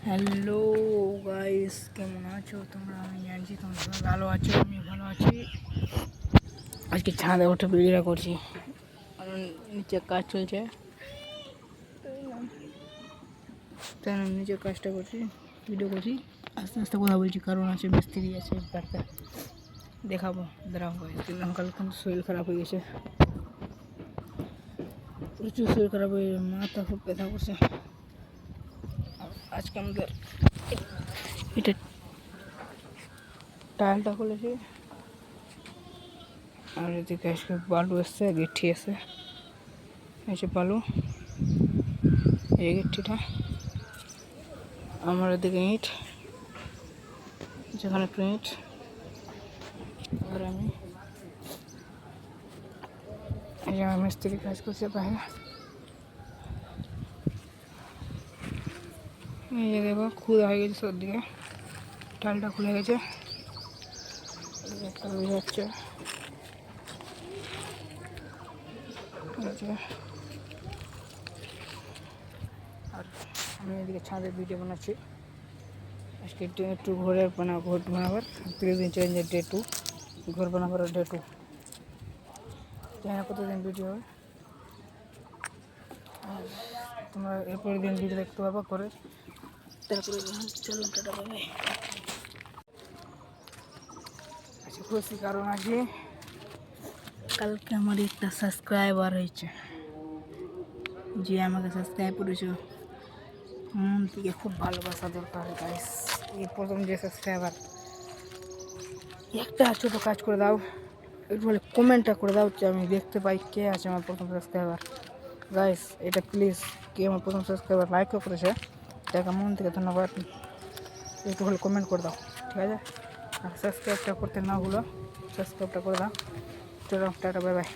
Hello guys, কেমন আছো তোমরা? আমি জানছি তোমরা সবাই ভালো আছো, আমি ভালো আছি। আজকে ছাদে উঠে ভিডিও করছি, কারণ নিচে কাজ চলছে, তাই আমি নিচে কাজটা করছি, ভিডিও করছি। আস্তে আস্তে কথা বলছি, কারণ আছে মিস্ত্রি আছে বাড়িতে, দেখাবো। দাঁড়াও গাইস, কাল কিন্তু শরীর খারাপ হয়ে গেছে, প্রচুর শরীর খারাপ হয়ে মাথা খুব ব্যথা করছে। আজকে আমাদের এটা টাইলটা খুলেছি, আর এদিকে আজকে বালু এসছে, গিট্টি এসছে, এসে বালু, এই গিট্টিটা আমার এদিকে ইট, যেখানে একটু ইট, আর আমি এই যে আমার মিস্ত্রি কাজ করছে বাইরে। এই যে দেখো খুদা হয়ে গেছে, সব দিকে টালটা খুলে গেছে, যাচ্ছে। আর আমি এদিকে ছাদের ভিডিও বানাচ্ছি। আজকে একটু ঘর বানাবার 30 দিন চ্যালেঞ্জের ডে 2, ঘর বানাবার ডে 2। জানি না কতদিন ভিডিও হবে, আর তোমরা এরপরের দিন ভিডিও দেখতে পাবো করে। তারপরে চলো টাটা পাবে। আচ্ছা, খুশি কারণ আছে, কালকে আমার একটা সাবস্ক্রাইবার হয়েছে, যে আমাকে সাবস্ক্রাইব করেছো, মন থেকে খুব ভালোবাসা দরকার গাইস। এই প্রথম যে সাবস্ক্রাইবার, একটা ছোটো কাজ করে দাও, একটু বলে কমেন্টটা করে দাও, যে আমি দেখতে পাই কে আছে আমার প্রথম সাবস্ক্রাইবার। গাইস এটা প্লিজ, কে আমার প্রথম সাবস্ক্রাইবার লাইকও করেছে, তাকে মন থেকে ধন্যবাদ। একটু হলে কমেন্ট করে দাও, ঠিক আছে? আর সাবস্ক্রাইবটা করতে না ভুলো, সাবস্ক্রাইবটা করে দাও। চলো টাটা, বাই বাই।